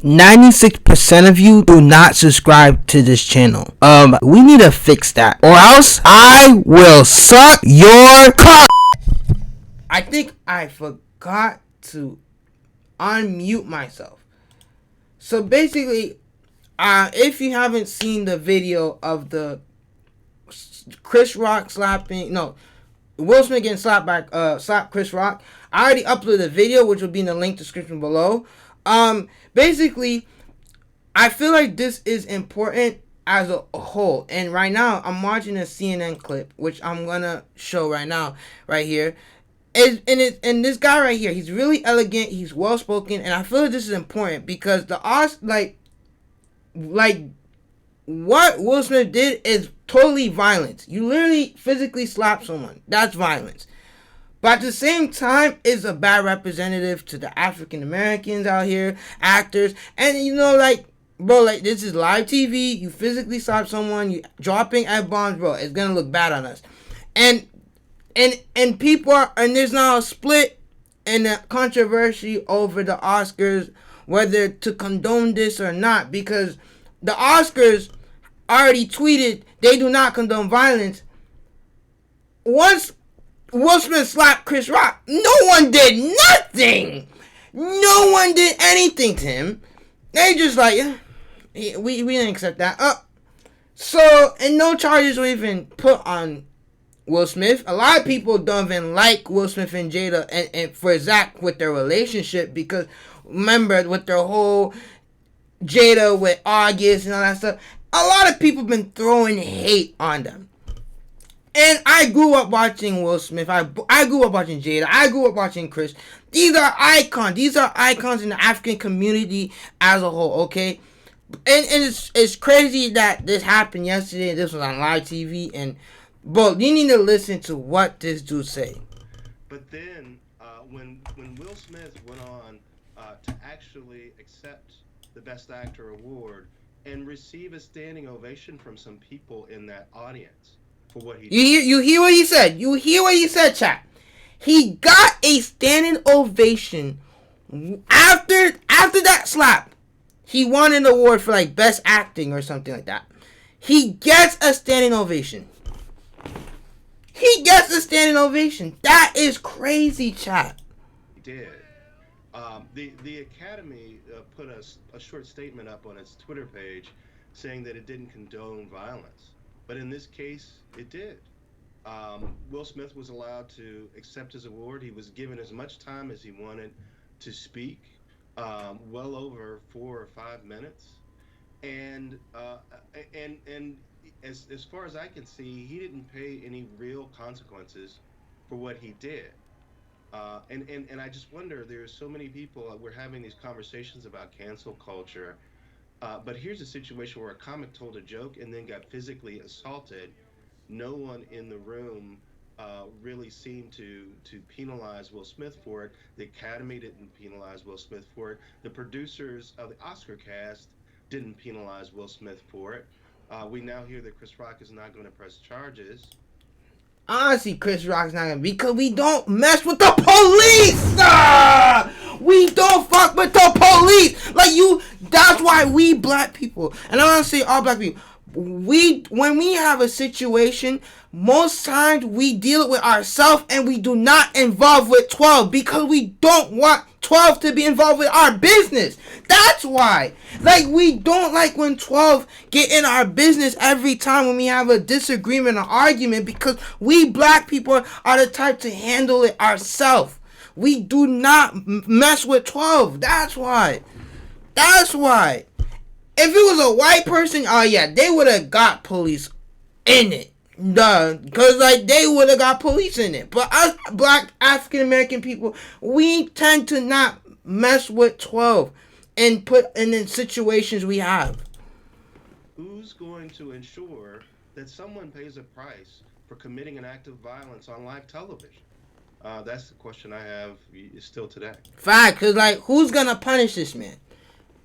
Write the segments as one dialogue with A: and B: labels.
A: 96% of you do not subscribe to this channel. We need to fix that, or else I will suck your cock. I think I forgot to unmute myself. So basically, if you haven't seen the video of the Chris Rock Will Smith getting slapped Chris Rock, I already uploaded a video, which will be in the link description below. Basically, I feel like this is important as a whole. And right now, I'm watching a CNN clip, which I'm gonna show right now, right here. And this guy right here, he's really elegant, he's well spoken, and I feel like this is important because what Will Smith did is totally violence. You literally physically slap someone. That's violence. But at the same time, it's a bad representative to the African Americans out here, actors. And this is live TV. You physically slap someone, you dropping F-bombs, bro. It's gonna look bad on us. And people are, and there's now a split and a controversy over the Oscars, whether to condone this or not, because the Oscars already tweeted they do not condone violence. Once Will Smith slapped Chris Rock, no one did nothing. No one did anything to him. They just like, we didn't accept that. And no charges were even put on Will Smith. A lot of people don't even like Will Smith and Jada and for Zach with their relationship, because remember with their whole Jada with August and all that stuff, a lot of people been throwing hate on them. And I grew up watching Will Smith. I grew up watching Jada. I grew up watching Chris. These are icons. These are icons in the African community as a whole, okay? And it's crazy that this happened yesterday. This was on live TV. But you need to listen to what this dude say.
B: But then, when Will Smith went on to actually accept the Best Actor award and receive a standing ovation from some people in that audience for what he did.
A: You hear what he said? You hear what he said, chat? He got a standing ovation after that slap. He won an award for like best acting or something like that. He gets a standing ovation. He gets a standing ovation. That is crazy, chat.
B: He did. The Academy put a short statement up on its Twitter page saying that it didn't condone violence. But in this case, it did. Will Smith was allowed to accept his award. He was given as much time as he wanted to speak, well over 4 or 5 minutes. And as far as I can see, he didn't pay any real consequences for what he did. And I just wonder, there's so many people, we're having these conversations about cancel culture, but here's a situation where a comic told a joke and then got physically assaulted. No one in the room really seemed to penalize Will Smith for it. The Academy didn't penalize Will Smith for it. The producers of the Oscar cast didn't penalize Will Smith for it. We now hear that Chris Rock is not going to press charges.
A: Honestly, Chris Rock's not gonna, because we don't mess with the police. We don't fuck with the police. That's why we black people, and I want to say all black people, when we have a situation, most times we deal it with ourselves and we do not involve with 12 because we don't want 12 to be involved with our business. That's why. We don't like when 12 get in our business every time when we have a disagreement or argument, because we black people are the type to handle it ourselves. We do not mess with 12. That's why. If it was a white person, they would have got police in it. Because they would have got police in it. But us black African American people, we tend to not mess with 12 and put in the situations we have.
B: Who's going to ensure that someone pays a price for committing an act of violence on live television? That's the question I have still today.
A: Fact, because who's going to punish this man?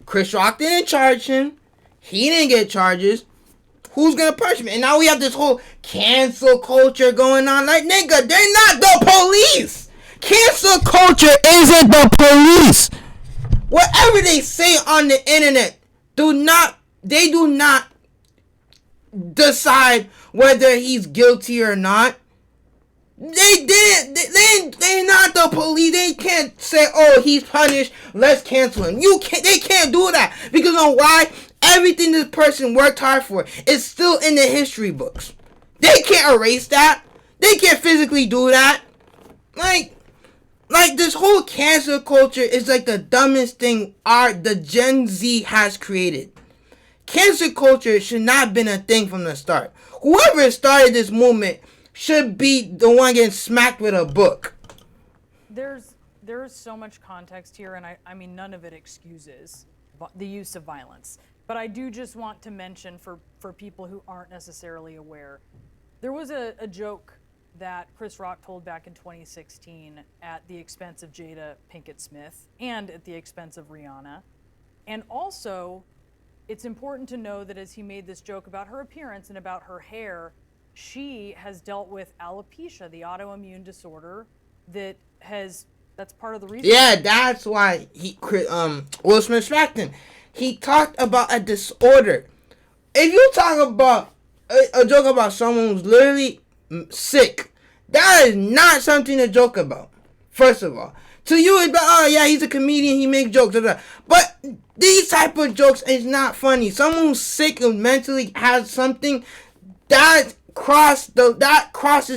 A: Chris Rock didn't charge him. He didn't get charges. Who's gonna punish him? And now we have this whole cancel culture going on. Nigga, they're not the police. Cancel culture isn't the police. Whatever they say on the internet, they do not decide whether he's guilty or not. They didn't. They're not the police. They can't say, "Oh, he's punished. Let's cancel him." You can't. They can't do that because on why everything this person worked hard for is still in the history books. They can't erase that. They can't physically do that. Like this whole cancel culture is like the dumbest thing the Gen Z has created. Cancel culture should not have been a thing from the start. Whoever started this movement should be the one getting smacked with a book.
C: There's so much context here, and I mean, none of it excuses the use of violence. But I do just want to mention for people who aren't necessarily aware, there was a joke that Chris Rock told back in 2016 at the expense of Jada Pinkett Smith and at the expense of Rihanna. And also, it's important to know that as he made this joke about her appearance and about her hair, she has dealt with alopecia, the autoimmune disorder that's part of the reason.
A: Yeah, that's why Will Smith smacked him. He talked about a disorder. If you talk about a joke about someone who's literally sick, that is not something to joke about. First of all, to you it's like, oh yeah, he's a comedian, he makes jokes, but these type of jokes is not funny. Someone who's sick and mentally has something that crosses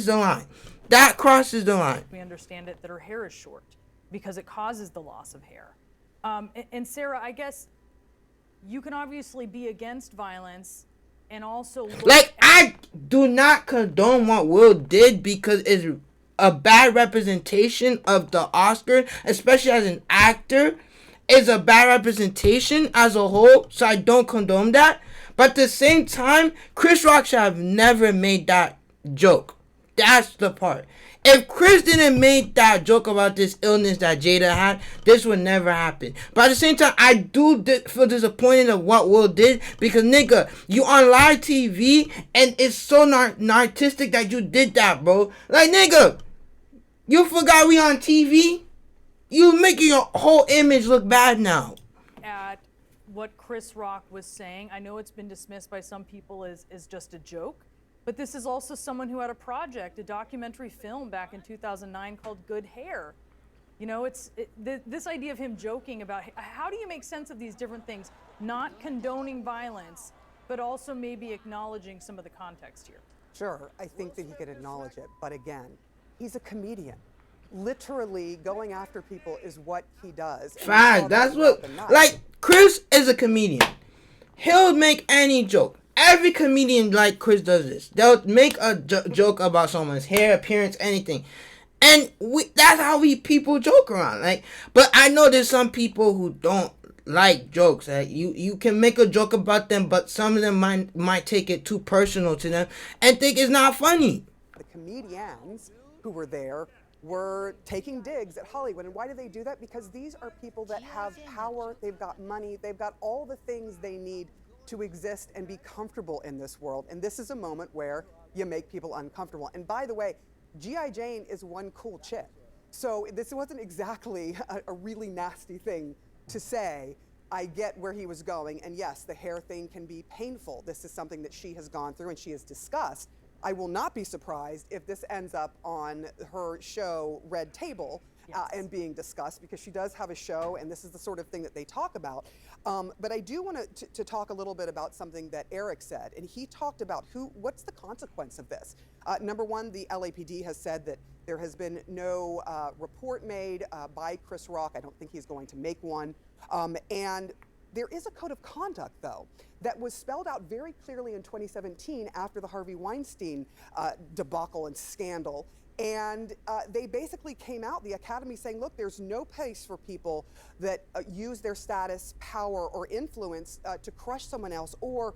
A: the line. That crosses the line.
C: We understand it that her hair is short because it causes the loss of hair. And Sarah, I guess you can obviously be against violence and also
A: I do not condone what Will did because it's a bad representation of the Oscar, especially as an actor. It's a bad representation as a whole, so I don't condone that. But at the same time, Chris Rock should have never made that joke. That's the part. If Chris didn't make that joke about this illness that Jada had, this would never happen. But at the same time, I do feel disappointed of what Will did because, nigga, you on live TV and it's so narcissistic that you did that, bro. Like, nigga, you forgot we on TV? You making your whole image look bad now.
C: At what Chris Rock was saying, I know it's been dismissed by some people as just a joke. But this is also someone who had a project, a documentary film back in 2009 called Good Hair. You know, this idea of him joking about how do you make sense of these different things, not condoning violence, but also maybe acknowledging some of the context here.
D: Sure, I think that he could acknowledge it, but again, he's a comedian. Literally going after people is what he does.
A: Fact, that's what, like, Chris is a comedian. He'll make any joke. Every comedian like Chris does this. They'll make a joke about someone's hair, appearance, anything. And that's how people joke around. Like, but I know there's some people who don't like jokes. Like, you can make a joke about them, but some of them might take it too personal to them and think it's not funny.
D: The comedians who were there were taking digs at Hollywood. And why do they do that? Because these are people that have power, they've got money, they've got all the things they need to exist and be comfortable in this world. And this is a moment where you make people uncomfortable. And by the way, G.I. Jane is one cool chick. So this wasn't exactly a really nasty thing to say. I get where he was going. And yes, the hair thing can be painful. This is something that she has gone through and she has discussed. I will not be surprised if this ends up on her show Red Table. Yes. And being discussed, because she does have a show and this is the sort of thing that they talk about. But I do want to talk a little bit about something that Eric said, and he talked about what's the consequence of this. Number one, the LAPD has said that there has been no report made by Chris Rock. I don't think he's going to make one. And there is a code of conduct, though, that was spelled out very clearly in 2017 after the Harvey Weinstein debacle and scandal. And they basically came out, the Academy, saying, look, there's no place for people that use their status, power, or influence to crush someone else or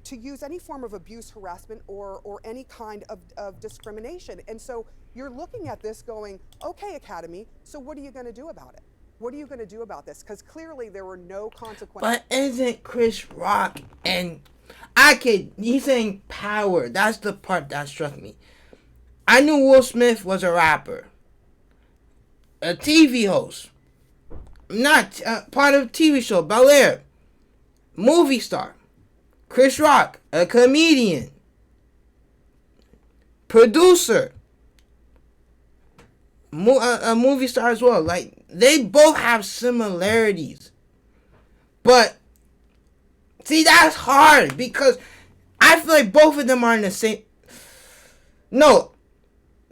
D: to use any form of abuse, harassment, or any kind of discrimination. And so you're looking at this going, okay, Academy, so what are you going to do about it? What are you going to do about this? Because clearly there were no consequences.
A: But isn't Chris Rock and he's saying power. That's the part that struck me. I knew Will Smith was a rapper, a TV host, not part of TV show Bel Air, movie star. Chris Rock, a comedian, producer, a movie star as well. Like, they both have similarities. But, see, that's hard because I feel like both of them are in the same. No.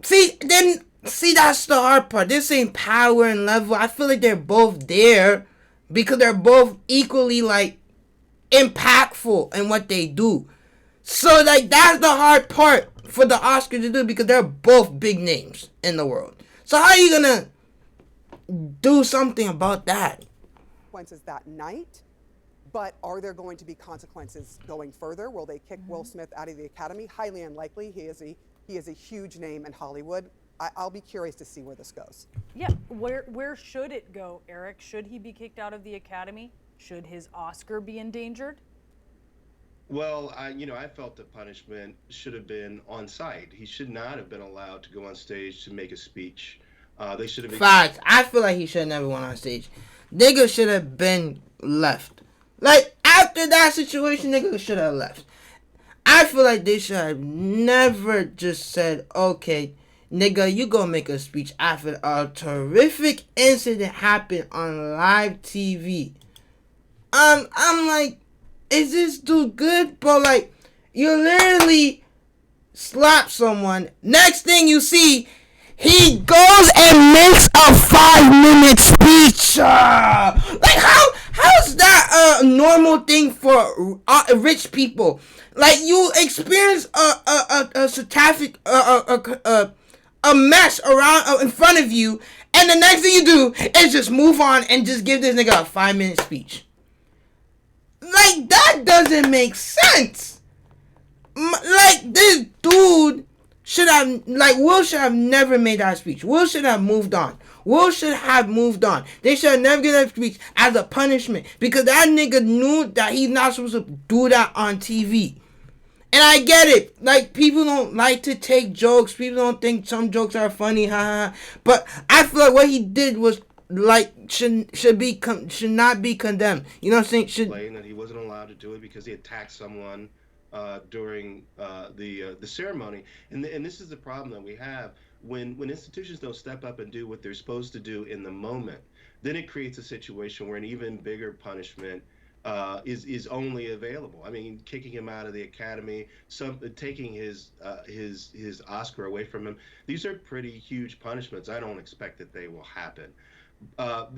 A: See, that's the hard part. They're same power and level. I feel like they're both there because they're both equally, like, impactful in what they do. So, like, that's the hard part for the Oscars to do because they're both big names in the world. So, how are you gonna do something about that?
D: Consequences that night, but are there going to be consequences going further? Will they kick Will Smith out of the Academy? Highly unlikely. He is a huge name in Hollywood. I'll be curious to see where this goes.
C: Yeah, where should it go, Eric? Should he be kicked out of the Academy? Should his Oscar be endangered?
B: Well, I felt the punishment should have been on site. He should not have been allowed to go on stage to make a speech. They should have.
A: Facts. I feel like he should have never went on stage. Nigga should have been left. Like, after that situation, nigga should have left. I feel like they should have never just said, okay, nigga, you go make a speech after a terrific incident happened on live TV. I'm like, is this dude good? But, like, you literally slap someone. Next thing you see, he goes and makes a 5-minute speech. Like, how's that a normal thing for rich people? Like, you experience a catastrophic, a mess around in front of you, and the next thing you do is just move on and just give this nigga a 5-minute speech. Like, that doesn't make sense. Like, this dude should have, like, Will should have never made that speech. Will should have moved on. Will should have moved on. They should have never given that speech as a punishment because that nigga knew that he's not supposed to do that on TV. And I get it. Like, people don't like to take jokes. People don't think some jokes are funny, haha. But I feel like what he did was, like, should not be condemned. You know what I'm saying?
B: Explain that he wasn't allowed to do it because he attacked someone during the ceremony, and this is the problem that we have when institutions don't step up and do what they're supposed to do in the moment. Then it creates a situation where an even bigger punishment is only available. I mean, kicking him out of the Academy, taking his Oscar away from him. These are pretty huge punishments. I don't expect that they will happen.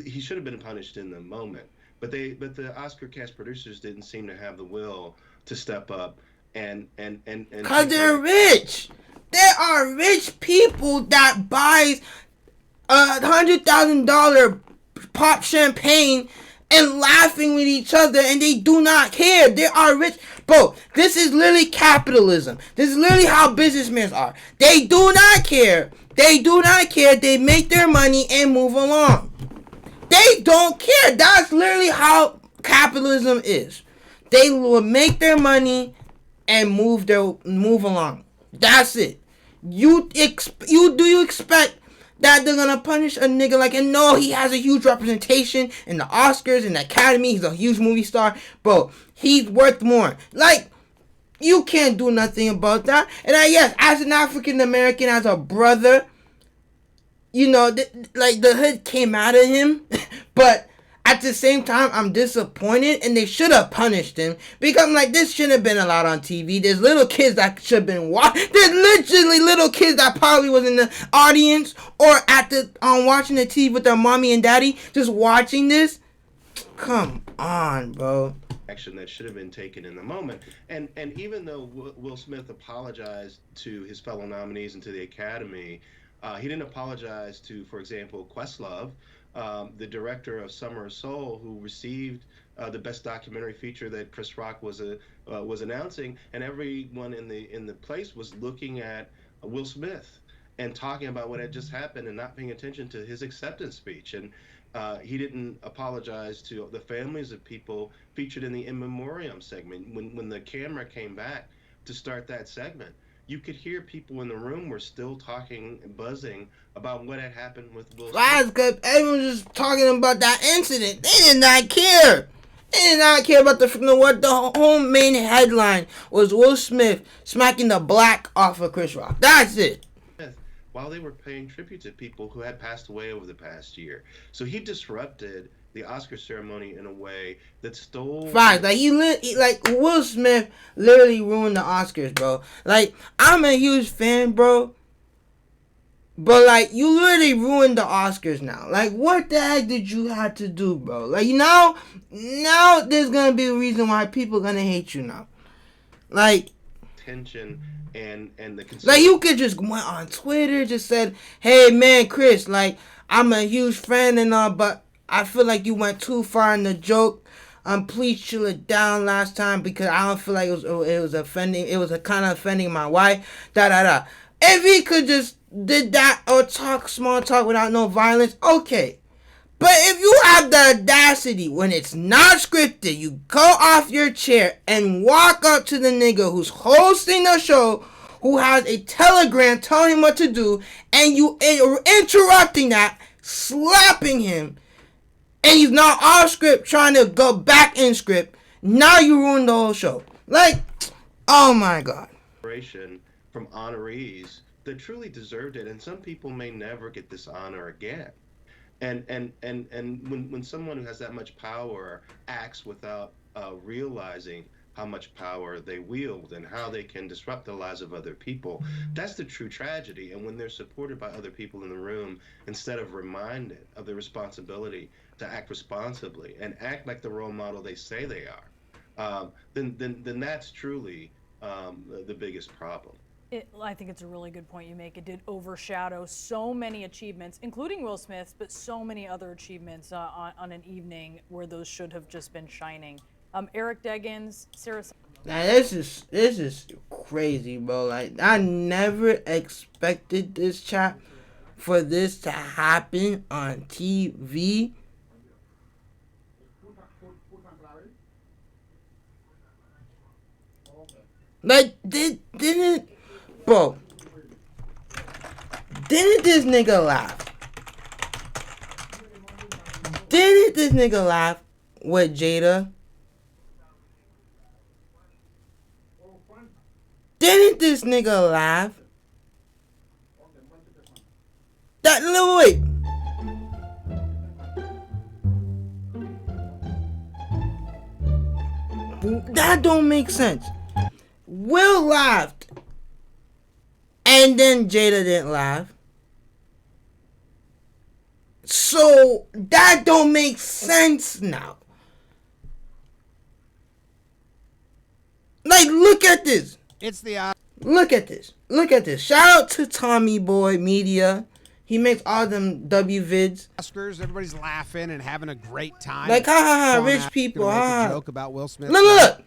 B: He should have been punished in the moment, but the Oscar cast producers didn't seem to have the will to step up and
A: because they're rich. There are rich people that buys $100,000 pop champagne and laughing with each other, and they do not care. They are rich. Bro, this is literally capitalism. This is literally how businessmen are. They do not care. They do not care. They make their money and move along. They don't care. That's literally how capitalism is. They will make their money and move along. That's it. You expect that they're gonna punish a nigga like, and no, he has a huge representation in the Oscars and the Academy. He's a huge movie star, bro. He's worth more. Like, you can't do nothing about that. And yes, as an African American, as a brother, you know, like, the hood came out of him, but at the same time, I'm disappointed, and they should have punished him because, like, this shouldn't have been allowed on TV. There's little kids that should have been watching. There's literally little kids that probably was in the audience or at the watching the TV with their mommy and daddy, just watching this. Come on, bro.
B: Action that should have been taken in the moment. And even though Will Smith apologized to his fellow nominees and to the Academy, he didn't apologize to, for example, Questlove, the director of Summer of Soul, who received the best documentary feature that Chris Rock was announcing, and everyone in the place was looking at Will Smith and talking about what had just happened and not paying attention to his acceptance speech. And he didn't apologize to the families of people featured in the In Memoriam segment when the camera came back to start that segment. you could hear people in the room were still talking and buzzing about what had happened with Will
A: Why?
B: Smith.
A: Because everyone was just talking about that incident. They did not care. They did not care about what the whole main headline was: Will Smith smacking the black off of Chris Rock. That's it.
B: While they were paying tribute to people who had passed away over the past year. So he disrupted the Oscar ceremony in a way that stole.
A: Fact, like like Will Smith literally ruined the Oscars, bro. Like, I'm a huge fan, bro. But like, you literally ruined the Oscars now. Like, what the heck did you have to do, bro? Like, now there's gonna be a reason why people gonna hate you now. Like,
B: Tension and the
A: like, you could just went on Twitter, just said, "Hey man, Chris, like, I'm a huge fan and all, but I feel like you went too far in the joke. Please chill it down last time because I don't feel like it was offending. It was a kind of offending my wife. Da da da. If he could just did that or talk small talk without no violence, okay. But if you have the audacity when it's not scripted, you go off your chair and walk up to the nigga who's hosting the show, who has a telegram telling him what to do, and you are interrupting that, slapping him, and he's not off script trying to go back in script, now you ruined the whole show. Like, oh my god.
B: From honorees that truly deserved it, and some people may never get this honor again. And when someone who has that much power acts without realizing how much power they wield and how they can disrupt the lives of other people, that's the true tragedy. And when they're supported by other people in the room, instead of reminded of their responsibility to act responsibly and act like the role model they say they are, then that's truly the biggest problem.
C: I think it's a really good point you make. It did overshadow so many achievements, including Will Smith's, but so many other achievements on an evening where those should have just been shining. Eric Deggans, Sarah.
A: Now this is crazy, bro. Like, I never expected this chat for this to happen on TV. Like, didn't bro? Didn't this nigga laugh? Didn't this nigga laugh with Jada? Didn't this nigga laugh? That little wait. That don't make sense. Will laughed, and then Jada didn't laugh. So that don't make sense now. Like, look at this. Look at this. Look at this. Shout out to Tommy Boy Media. He makes all them W vids.
E: Oscars, everybody's laughing and having a great time.
A: Like, ha ha ha, rich people.
E: Make
A: Ha.
E: a joke about Will Smith.
A: Look.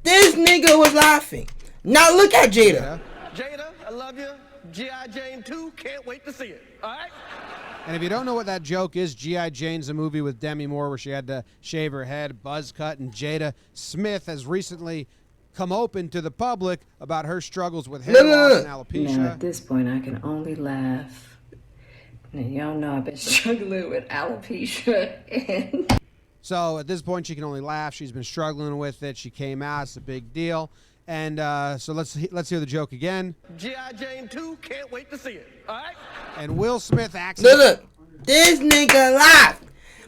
A: This nigga was laughing. Now look at Jada.
F: Jada, I love you. G.I. Jane 2, can't wait to see it. All right?
E: And if you don't know what that joke is, G.I. Jane's a movie with Demi Moore where she had to shave her head, buzz cut, and Jada Smith has recently come open to the public about her struggles with hair loss and alopecia.
G: Now, at this point, I can only laugh. Now, y'all know I've been struggling with alopecia and...
E: So at this point, she can only laugh. She's been struggling with it. She came out. It's a big deal. And so let's hear the joke again.
F: G.I. Jane 2, can't wait to see it. All right?
E: And Will Smith acts...
A: Look. This nigga laughed.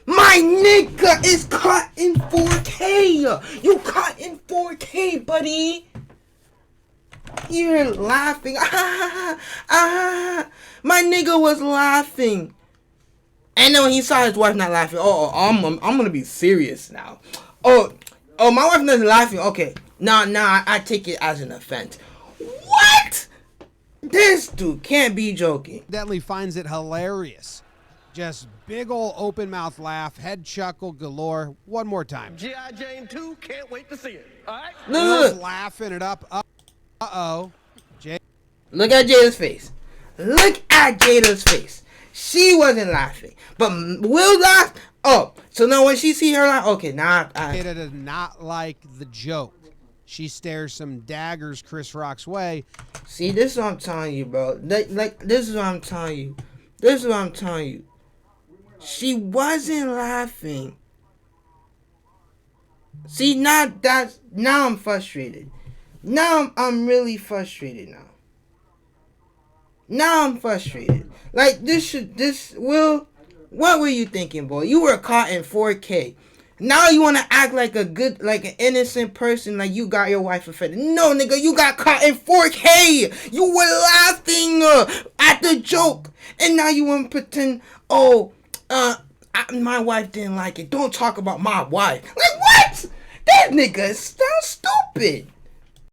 A: My nigga is caught in 4K. You caught in 4K, buddy. You're laughing. My nigga was laughing. And then when he saw his wife not laughing, I'm gonna be serious now. Oh, my wife not laughing. Okay, now I take it as an offense. What? This dude can't be joking.
E: Definitely finds it hilarious. Just big ol' open mouth laugh, head chuckle galore. One more time.
F: G.I. Jane 2, can't wait to see it. All right?
A: Look.
E: Laughing it up. Uh-oh.
A: Look at Jada's face. Look at Jada's face. She wasn't laughing, but Will laughed. Oh, so now when she see her laugh, okay, now
E: Jada does not like the joke. she stares some daggers Chris Rock's way.
A: See, this is what I'm telling you, bro. Like, this is what I'm telling you. This is what I'm telling you. She wasn't laughing. See, now I'm frustrated. Now I'm really frustrated now. Now I'm frustrated. Like, what were you thinking, boy? You were caught in 4K. Now you want to act like an innocent person, like you got your wife offended. No, nigga, you got caught in 4K. You were laughing at the joke. And now you want to pretend, my wife didn't like it. Don't talk about my wife. Like, what? That nigga sounds stupid.